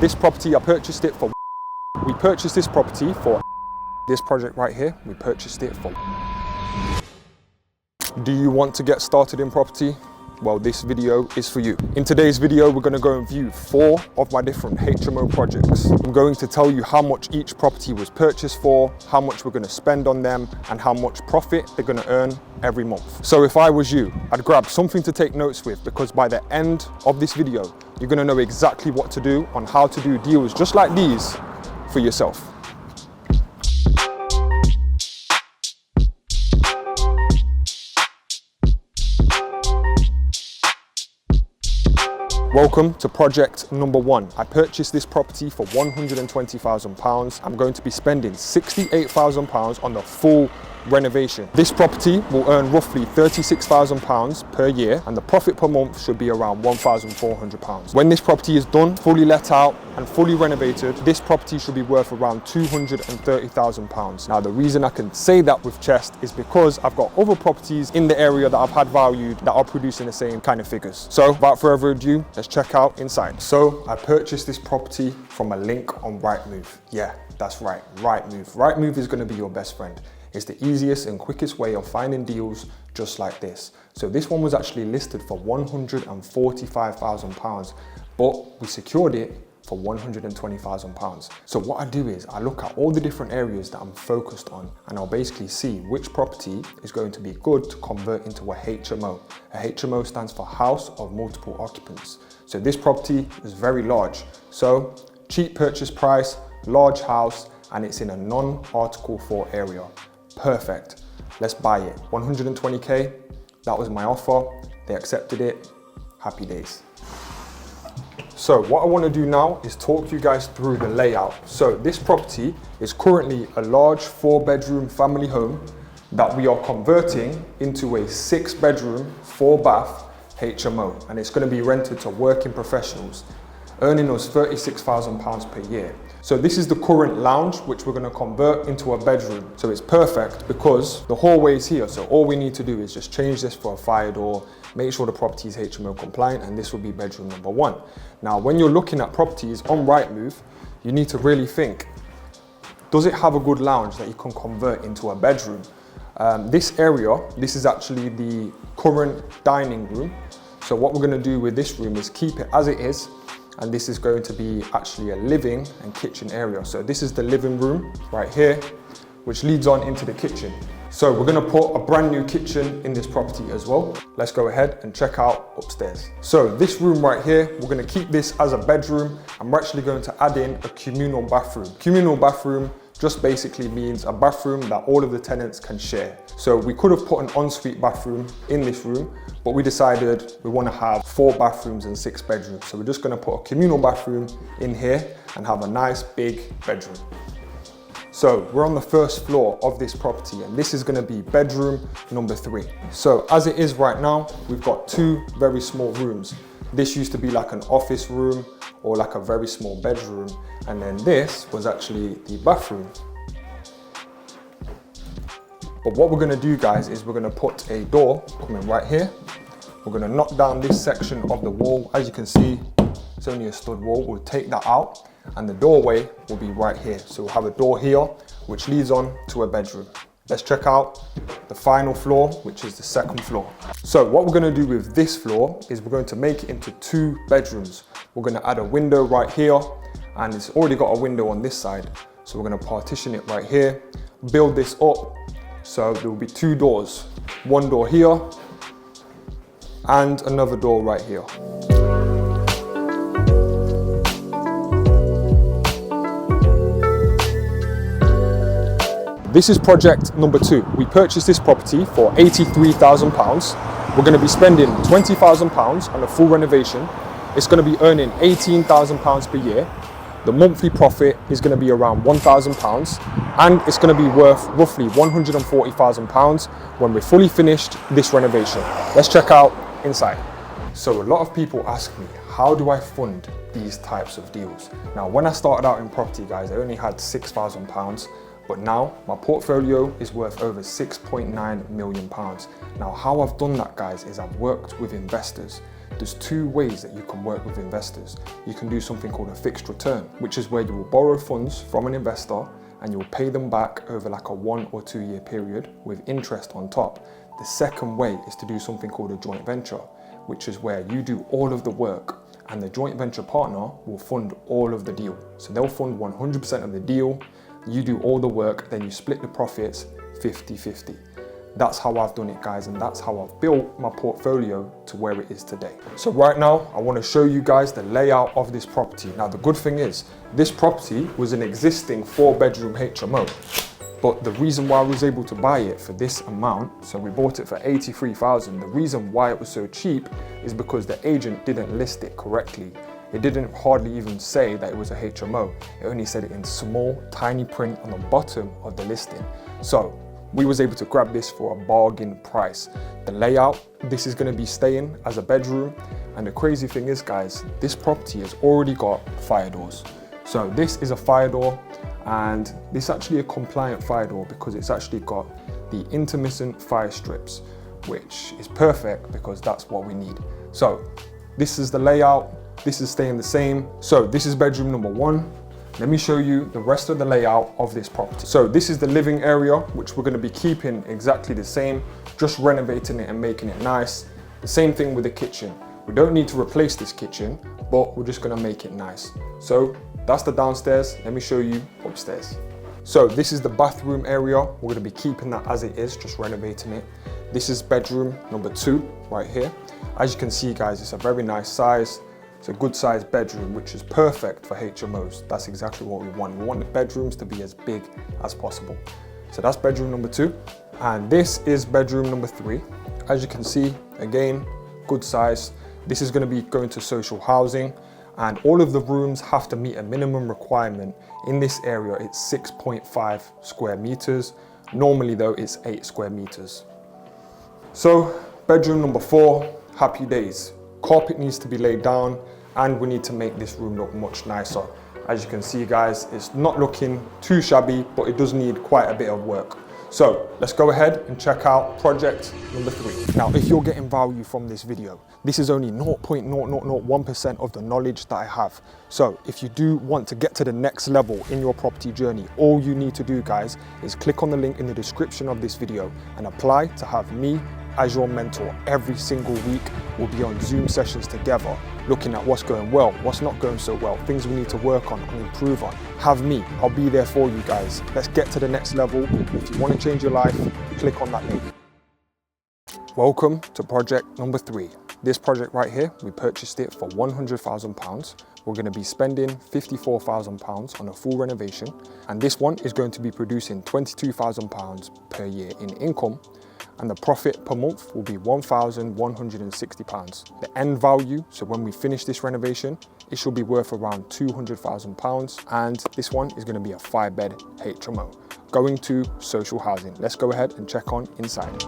This property, I purchased it for. We purchased this property for this project right here. We purchased it for. Do you want to get started in property? Well, this video is for you. In today's video, we're going to go and view 4 of my different HMO projects. I'm going to tell you how much each property was purchased for, how much we're going to spend on them, and how much profit they're going to earn every month. So if I was you, I'd grab something to take notes with, because by the end of this video, you're going to know exactly what to do on how to do deals just like these for yourself. Welcome to project number 1. I purchased this property for £120,000. I'm going to be spending £68,000 on the full renovation. This property will earn roughly £36,000 per year, and the profit per month should be around £1,400. When this property is done, fully let out and fully renovated, this property should be worth around £230,000. Now, the reason I can say that with chest is because I've got other properties in the area that I've had valued that are producing the same kind of figures. So without further ado, let's check out inside. So I purchased this property from a link on Rightmove. Yeah, that's right, Rightmove. Rightmove is going to be your best friend. It's the easiest and quickest way of finding deals just like this. So this one was actually listed for £145,000, but we secured it for £120,000. So what I do is I look at all the different areas that I'm focused on, and I'll basically see which property is going to be good to convert into a HMO. A HMO stands for House of Multiple Occupants. So this property is very large. So cheap purchase price, large house, and it's in a non-Article 4 area. Perfect. Let's buy it. 120k. That was my offer. They accepted it. Happy days. So what I want to do now is talk you guys through the layout. So this property is currently a large 4-bedroom family home that we are converting into a 6-bedroom, 4-bath HMO, and it's going to be rented to working professionals, earning us £36,000 per year. So this is the current lounge, which we're going to convert into a bedroom. So it's perfect because the hallway is here. So all we need to do is just change this for a fire door, make sure the property is HMO compliant, and this will be bedroom number 1. Now, when you're looking at properties on Rightmove, you need to really think, does it have a good lounge that you can convert into a bedroom? This area, this is actually the current dining room. So what we're going to do with this room is keep it as it is. And this is going to be actually a living and kitchen area. So this is the living room right here, which leads on into the kitchen. So we're going to put a brand new kitchen in this property as well. Let's go ahead and check out upstairs. So this room right here, we're going to keep this as a bedroom, and we're actually going to add in a communal bathroom. Communal bathroom just basically means a bathroom that all of the tenants can share. So we could have put an ensuite bathroom in this room, but we decided we want to have 4 bathrooms and 6 bedrooms. So we're just going to put a communal bathroom in here and have a nice big bedroom. So we're on the first floor of this property, and this is going to be bedroom number 3. So as it is right now, we've got 2 very small rooms. This used to be like an office room or like a very small bedroom, and then this was actually the bathroom. But what we're going to do, guys, is we're going to put a door coming right here. We're going to knock down this section of the wall. As you can see, it's only a stud wall. We'll take that out, and the doorway will be right here. So we'll have a door here, which leads on to a bedroom. Let's check out the final floor, which is the 2nd floor. So what we're going to do with this floor is we're going to make it into 2 bedrooms. We're going to add a window right here, and it's already got a window on this side. So we're going to partition it right here, build this up. So there will be 2 doors, one door here and another door right here. This is project number 2. We purchased this property for £83,000. We're going to be spending £20,000 on a full renovation. It's going to be earning £18,000 per year. The monthly profit is going to be around £1,000, and it's going to be worth roughly £140,000 when we're fully finished this renovation. Let's check out inside. So a lot of people ask me, how do I fund these types of deals? Now, when I started out in property, guys, I only had £6,000, but now my portfolio is worth over £6.9 million. Now, how I've done that, guys, is I've worked with investors. there's two ways that you can work with investors. You can do something called a fixed return, which is where you will borrow funds from an investor and you'll pay them back over like a 1 or 2 year period with interest on top. The second way is to do something called a joint venture, which is where you do all of the work and the joint venture partner will fund all of the deal. So they'll fund 100% of the deal, you do all the work, then you split the profits 50-50. That's how I've done it, guys, and that's how I've built my portfolio to where it is today. So right now, I want to show you guys the layout of this property. Now, the good thing is, this property was an existing 4-bedroom HMO, but the reason why I was able to buy it for this amount, so we bought it for 83,000. The reason why it was so cheap is because the agent didn't list it correctly. It didn't hardly even say that it was a HMO. It only said it in small, tiny print on the bottom of the listing. So we was able to grab this for a bargain price. The layout, this is gonna be staying as a bedroom. And the crazy thing is, guys, this property has already got fire doors. So this is a fire door, and this is actually a compliant fire door because it's actually got the intermittent fire strips, which is perfect because that's what we need. So this is the layout. This is staying the same. So this is bedroom number 1. Let me show you the rest of the layout of this property. So this is the living area, which we're going to be keeping exactly the same, just renovating it and making it nice. The same thing with the kitchen. We don't need to replace this kitchen, but we're just going to make it nice. So that's the downstairs. Let me show you upstairs. So this is the bathroom area. We're going to be keeping that as it is, just renovating it. This is bedroom number 2 right here. As you can see, guys, it's a very nice size. It's a good sized bedroom, which is perfect for HMOs. That's exactly what we want. We want the bedrooms to be as big as possible. So that's bedroom number 2. And this is bedroom number 3. As you can see, again, good size. This is going to be going to social housing, and all of the rooms have to meet a minimum requirement. In this area, it's 6.5 square meters. Normally though, it's 8 square meters. So bedroom number 4, happy days. Carpet needs to be laid down and we need to make this room look much nicer. As you can see, guys, it's not looking too shabby, but it does need quite a bit of work. So let's go ahead and check out project number 3. Now, if you're getting value from this video, this is only 0.0001% of the knowledge that I have. So if you do want to get to the next level in your property journey, all you need to do, guys, is click on the link in the description of this video and apply to have me as your mentor. Every single week we'll be on Zoom sessions together, looking at what's going well, what's not going so well, things we need to work on and improve on. Have me, I'll be there for you guys. Let's get to the next level. If you want to change your life, click on that link. Welcome to project number 3. This project right here, we purchased it for £100,000. We're going to be spending £54,000 on a full renovation, and this one is going to be producing £22,000 per year in income, and the profit per month will be £1,160. The end value, so when we finish this renovation, it should be worth around £200,000, and this one is going to be a 5-bed HMO going to social housing. Let's go ahead and check on inside.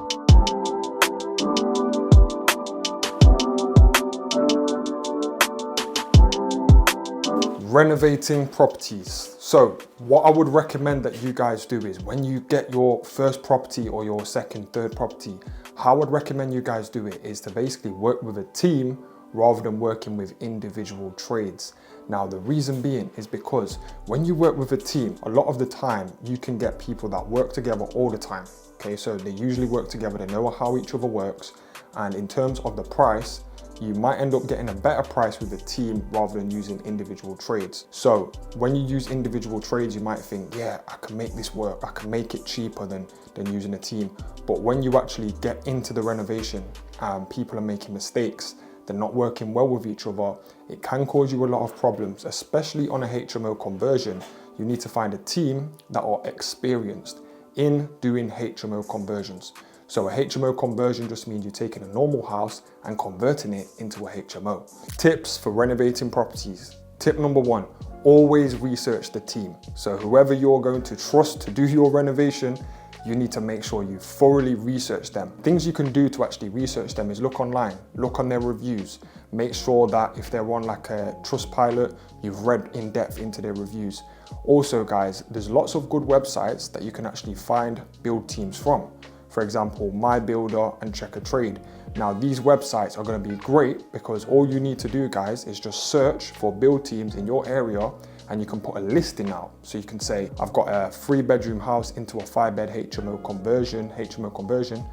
Renovating properties. So what I would recommend that you guys do is when you get your first property or your second, third property, how I would recommend you guys do it is to basically work with a team rather than working with individual trades. Now, the reason being is because when you work with a team, a lot of the time you can get people that work together all the time. Okay, so they usually work together, they know how each other works, and in terms of the price, you might end up getting a better price with a team rather than using individual trades. So when you use individual trades, you might think, yeah, I can make this work, I can make it cheaper than using a team. But when you actually get into the renovation and people are making mistakes, they're not working well with each other, it can cause you a lot of problems, especially on a HMO conversion. You need to find a team that are experienced in doing HMO conversions. So a HMO conversion just means you're taking a normal house and converting it into a HMO. Tips for renovating properties. Tip number 1, always research the team. So whoever you're going to trust to do your renovation, you need to make sure you thoroughly research them. Things you can do to actually research them is look online, look on their reviews. Make sure that if they're on like a Trustpilot, you've read in depth into their reviews. Also, guys, there's lots of good websites that you can actually find build teams from. for example, My Builder and Check a Trade. Now these websites are going to be great because all you need to do, guys, is just search for build teams in your area, and you can put a listing out. So you can say, I've got a 3-bedroom house into a 5-bed HMO conversion,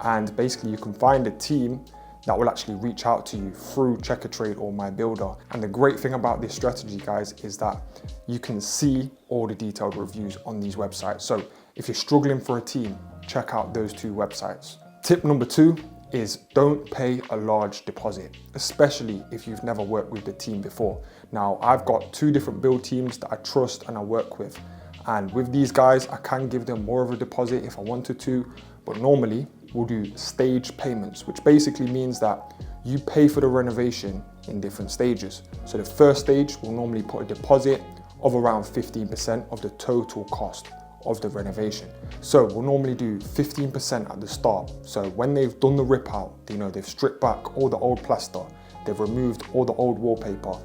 and basically you can find a team that will actually reach out to you through Check a Trade or My Builder. And the great thing about this strategy, guys, is that you can see all the detailed reviews on these websites. So if you're struggling for a team, check out those 2 websites. Tip number 2 is don't pay a large deposit, especially if you've never worked with the team before. Now, I've got 2 different build teams that I trust and I work with. And with these guys, I can give them more of a deposit if I wanted to, but normally we'll do stage payments, which basically means that you pay for the renovation in different stages. So the first stage will normally put a deposit of around 15% of the total cost of the renovation. So we'll normally do 15% at the start. So when they've done the rip out, they've stripped back all the old plaster, they've removed all the old wallpaper,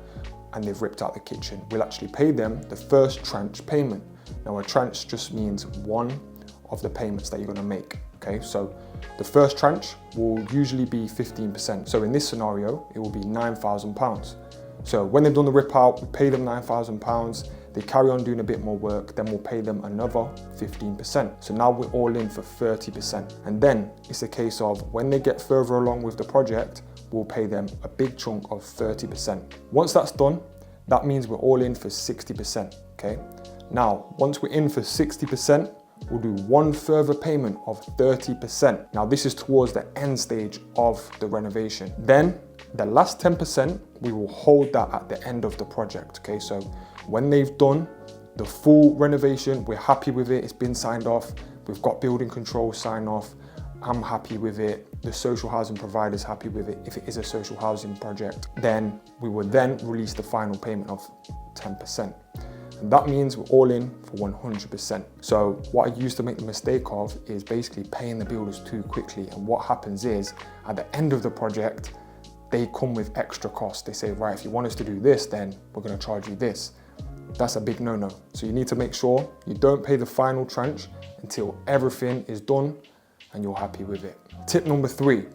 and they've ripped out the kitchen, we'll actually pay them the first tranche payment. Now a tranche just means one of the payments that you're going to make. Okay, so the first tranche will usually be 15%. So in this scenario, it will be £9,000. So when they've done the rip out, we pay them £9,000. They carry on doing a bit more work, then we'll pay them another 15%. So now we're all in for 30%. And then it's a case of when they get further along with the project, we'll pay them a big chunk of 30%. Once that's done, that means we're all in for 60%, okay? Now, once we're in for 60%, we'll do one further payment of 30%. Now this is towards the end stage of the renovation. Then the last 10%, we will hold that at the end of the project, okay? So when they've done the full renovation, we're happy with it, it's been signed off, we've got building control sign off, I'm happy with it, the social housing provider's happy with it, if it is a social housing project, then we will then release the final payment of 10%. And that means we're all in for 100%. So what I used to make the mistake of is basically paying the builders too quickly. And what happens is at the end of the project, they come with extra costs. They say, right, if you want us to do this, then we're going to charge you this. That's a big no-no. So you need to make sure you don't pay the final tranche until everything is done and you're happy with it. Tip number 3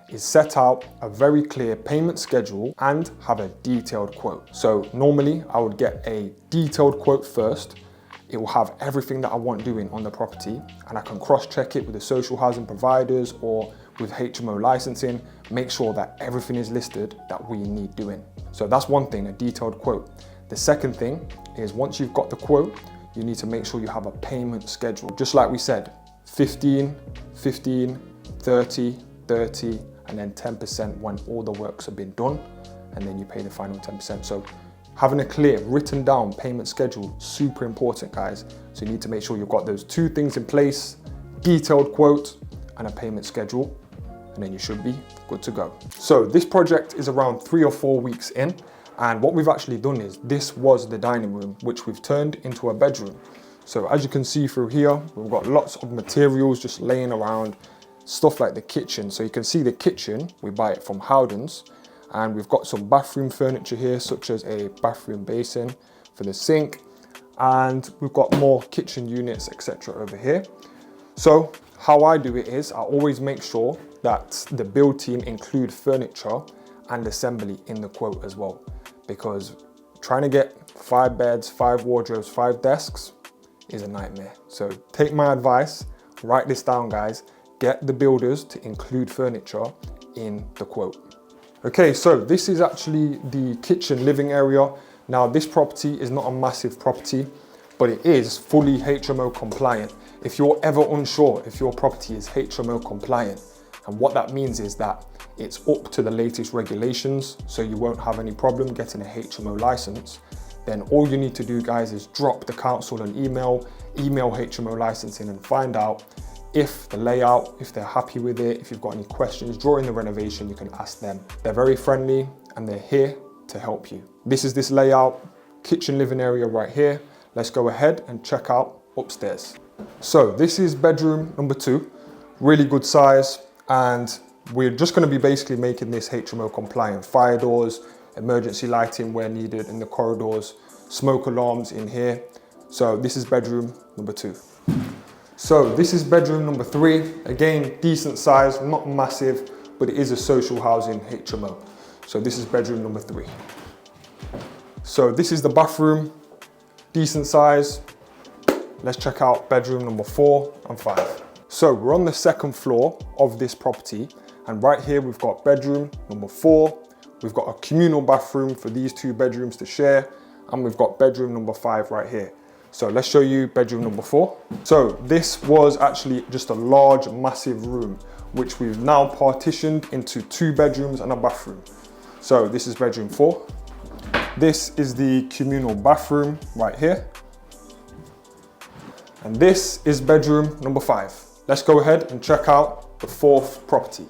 is set out a very clear payment schedule and have a detailed quote. So normally I would get a detailed quote first. It will have everything that I want doing on the property, and I can cross-check it with the social housing providers or with HMO licensing, make sure that everything is listed that we need doing. So that's one thing, a detailed quote. The second thing is once you've got the quote, you need to make sure you have a payment schedule. Just like we said, 15, 15, 30, 30, and then 10% when all the works have been done, and then you pay the final 10%. So having a clear written down payment schedule, super important, guys. So you need to make sure you've got those 2 things in place, detailed quote and a payment schedule, and then you should be good to go. So this project is around 3 or 4 weeks in, and what we've actually done is this was the dining room, which we've turned into a bedroom. So as you can see through here, we've got lots of materials just laying around, stuff like the kitchen. So you can see the kitchen, we buy it from Howden's, and we've got some bathroom furniture here, such as a bathroom basin for the sink, and we've got more kitchen units, etc. over here. So how I do it is I always make sure that the build team include furniture and assembly in the quote as well, because trying to get 5 beds, 5 wardrobes, 5 desks is a nightmare. So take my advice, write this down, guys. Get the builders to include furniture in the quote. Okay, so this is actually the kitchen living area. Now this property is not a massive property, but it is fully HMO compliant. If you're ever unsure if your property is HMO compliant, and what that means is that it's up to the latest regulations, so you won't have any problem getting a HMO license, then all you need to do, guys, is drop the council an email HMO licensing and find out if the layout, if they're happy with it, if you've got any questions during the renovation, you can ask them. They're very friendly and they're here to help you. This is this layout, kitchen living area right here. Let's go ahead and check out upstairs. So this is bedroom number 2, really good size, and we're just going to be basically making this HMO compliant. Fire doors, emergency lighting where needed in the corridors, smoke alarms in here. So this is bedroom number 2. So this is bedroom number 3. Again, decent size, not massive, but it is a social housing HMO. So this is bedroom number 3. So this is the bathroom, decent size. Let's check out bedroom number 4 and 5. So we're on the 2nd floor of this property, and right here we've got bedroom number 4. We've got a communal bathroom for these 2 bedrooms to share, and we've got bedroom number 5 right here. So let's show you bedroom number 4. So this was actually just a large, massive room, which we've now partitioned into 2 bedrooms and a bathroom. So this is bedroom 4. This is the communal bathroom right here. And this is bedroom number 5. Let's go ahead and check out the 4th property.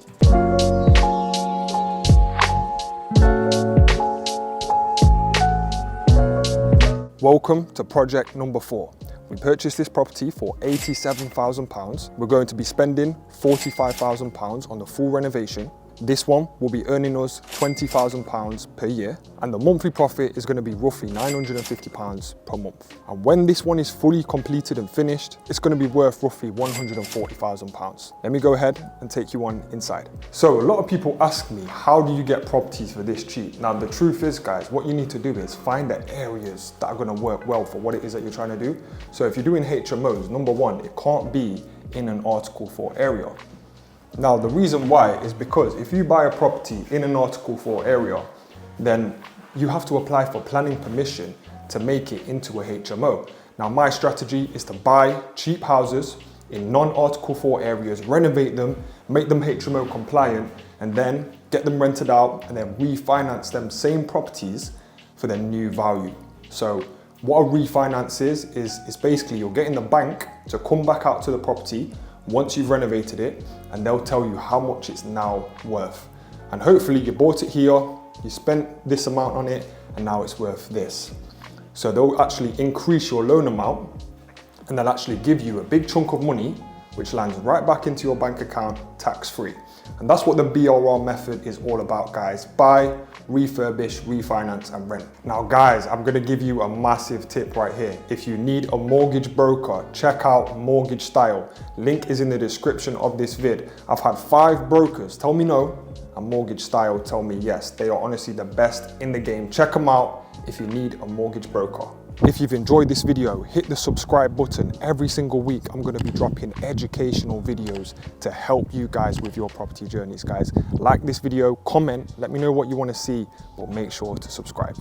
Welcome to project number 4. We purchased this property for £87,000. We're going to be spending £45,000 on the full renovation. This one will be earning us £20,000 per year, and the monthly profit is going to be roughly £950 per month. And when this one is fully completed and finished, it's going to be worth roughly £140,000. Let me go ahead and take you on inside. So a lot of people ask me, how do you get properties for this cheap? Now the truth is, guys, what you need to do is find the areas that are going to work well for what it is that you're trying to do. So if you're doing HMOs, number 1, it can't be in an Article 4 area. Now, the reason why is because if you buy a property in an Article 4 area, then you have to apply for planning permission to make it into a HMO. Now, my strategy is to buy cheap houses in non-Article 4 areas, renovate them, make them HMO compliant, and then get them rented out and then refinance them same properties for their new value. So what a refinance is basically you're getting the bank to come back out to the property once you've renovated it, and they'll tell you how much it's now worth. And hopefully you bought it here, you spent this amount on it, and now it's worth this. So they'll actually increase your loan amount, and they'll actually give you a big chunk of money, which lands right back into your bank account tax-free. And that's what the BRR method is all about, guys. Buy, refurbish, refinance, and rent. Now, guys, I'm gonna give you a massive tip right here. If you need a mortgage broker, check out Mortgage Style. Link is in the description of this vid. I've had 5 brokers tell me no, and Mortgage Style tell me yes. They are honestly the best in the game. Check them out if you need a mortgage broker. If you've enjoyed this video, hit the subscribe button. Every single week, I'm going to be dropping educational videos to help you guys with your property journeys, guys. Like this video, comment, let me know what you want to see, but make sure to subscribe.